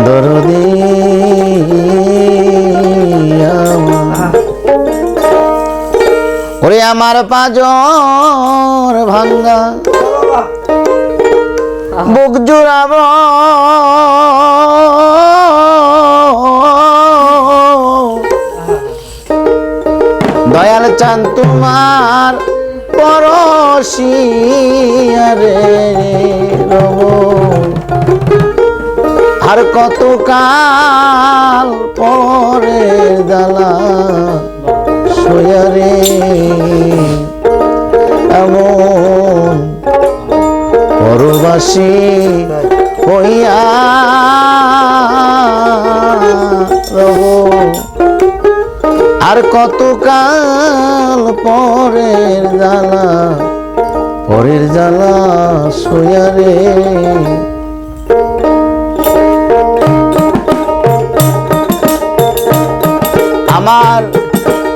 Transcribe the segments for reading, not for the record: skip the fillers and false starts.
দরদি ওরে আমার পাজর ভাঙ্গা বুক জুড়াব দয়াল চান তোমার পরশিয়ারে রব আর কত কাল পরে দালা সয়ারে এমন পরবাসী হইয়া রব আর কত কাল পরের জ্বালা সয়ারে আমার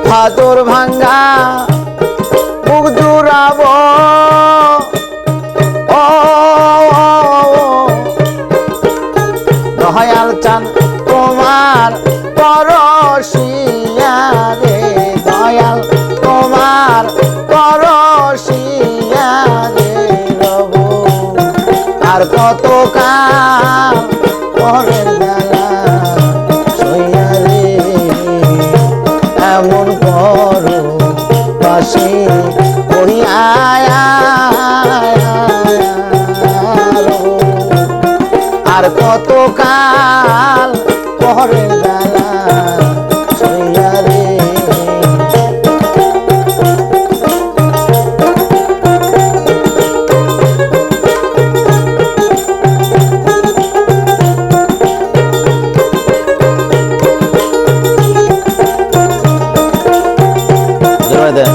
ফাদর ভাঙ্গা বুক জুড়াব দয়াল চান তোমার পরশিয়ারে দয়াল তোমার পরশিয়ারে রব আর কত কাল পরের জ্বালা সইয়ারে এমন পরবাসী হইয়া আর কত কাল পরের জ্বালা সইয়ারে দেন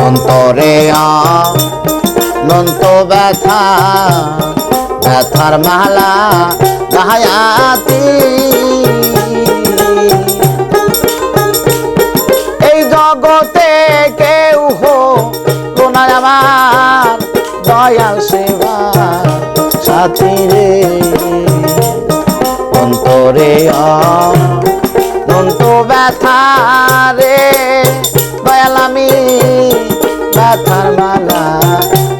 অন্তরে অনন্ত ব্যথা ব্যথার মালা গায়াতি এই জগতে কেউ হলো না আমার দয়াল সেবা সাথী রে অন্তরে অনন্ত ব্যথা রে দয়াল আমি ব্যথার মালা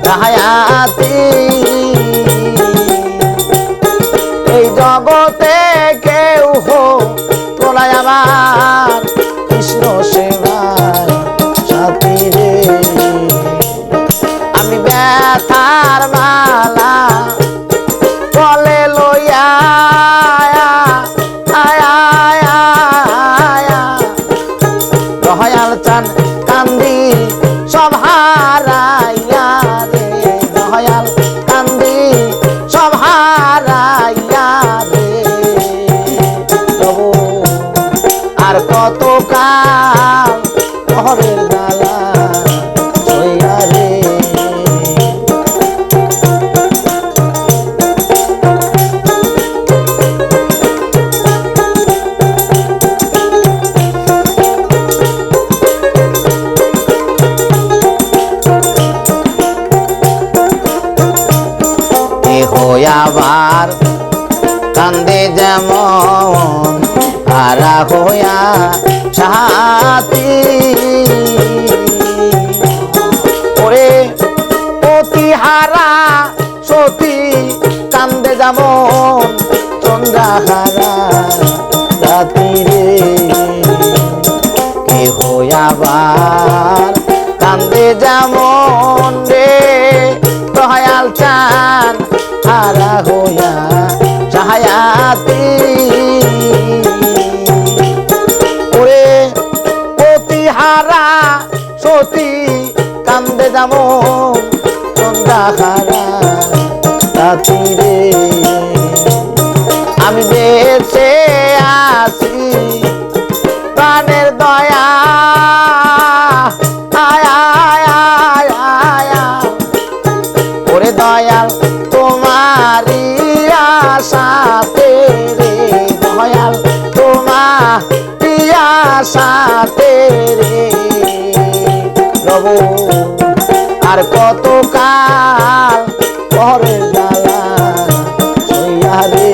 গায়াতি এই জগতে কেউ হলো না আমার কৃষ্ণ সেবায় সাথী রে আমি ব্যথার মালা বলে লইয়া দয়াল চান কান্দি সব হারাইয়া রে দয়াল কান্দি সব হারাইয়া রে আর কত কাল পরের জ্বালা সইয়ারে আবার কান্দে যেমন হারা হইয়া সাথী ওরে অতিহারা সতী কান্দে যেমন চন্দ্রাহারা রাতি রে কে হইয়াবার কান্দে যেমন রে দয়াল চান হারা হইয়া চাহায়াতি ওরে অতিহারা সতী কান্দে যেমন চন্দ্রাহারা রাতি রে আমি বেঁচে আছি প্রাণের দয়া ওরে দয়াল তোমারি সাথে রে রব আর কত কাল পরের জ্বালা সইয়া রে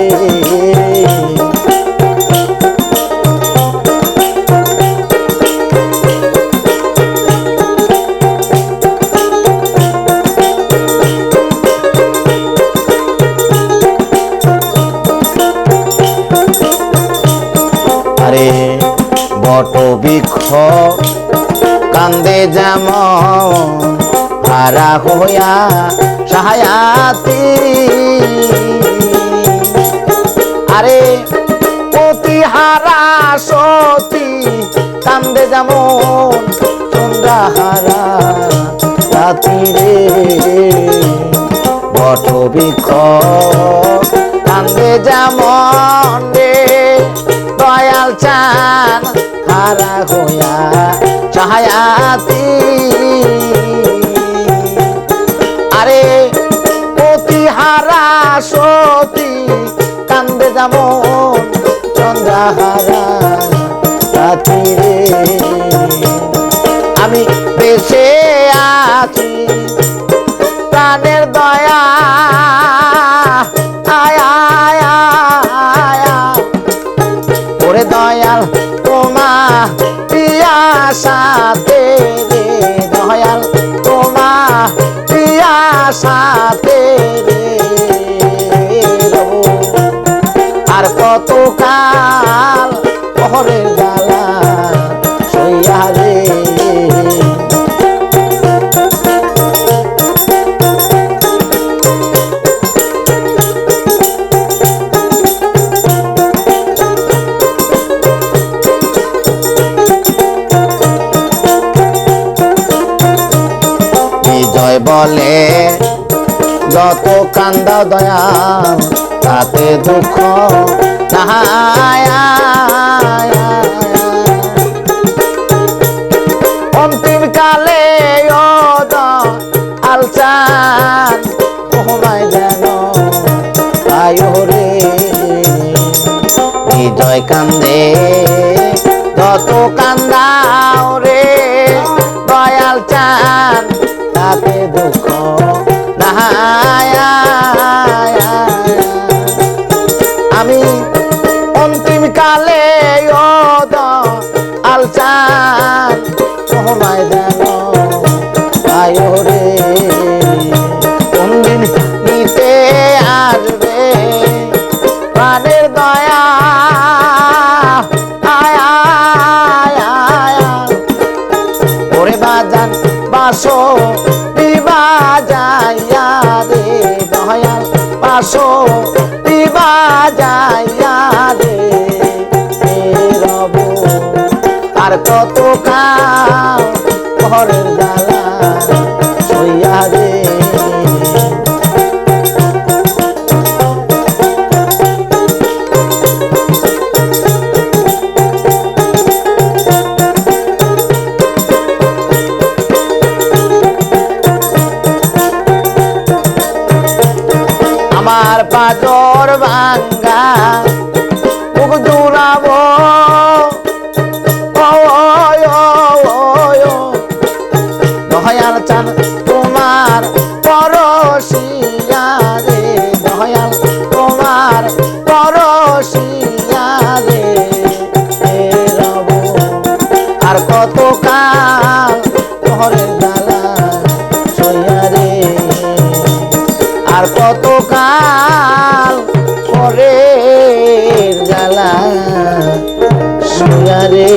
আরে বট বৃক্ষ কান্দে যেমন হারা হইয়া সাহায়াতি আরে প্রতিহারা সতী কান্দে যেমন চন্দ্রাহারা রাতি রে বট বৃক্ষ কান্দে যেমন রে দয়াল চান হারা হইয়া সাহায়াতি আরে প্রতিহারা সতী কান্দে যেমন চন্দ্রাহারা রাতি রে আমি বেঁচে আছি প্রাণের দয়া আয়া ওরে দয়াল তোমা পিয়া সাথে রে দয়াল তোমা পিয়া সাথে রে আর কত কাল পরের জ্বালা সইয়া রে বিজয় বলে যত কান্দা দয়া তাতে দুঃখ অন্তিম কালে আলচান তোমায় যেন আয়ো রে বিজয় কান্দে যত কান্দাও রে দয়াল চান তাতে দুঃখ আমি অন্তিম কালে আলচান তোমায় যেন আয়ো রে কোনদিন নিতে আসবে প্রাণের দয়া ওরে বাজান বাসো বিবা যাইয়া রে দয়াল বাসো বিবা যাইয়া রে রব আর কত কাল ঘরের জ্বালা সইয়া রে আমার পাজর ভাঙ্গা বুক জুড়াবো দয়াল চান তোমার পরশিয়া রে দয়াল তোমার পরশিয়া রে রব আর কত কাল ঘরের জ্বালা সইয়া রে আর কত কাল পরের জ্বালা সইয়া রে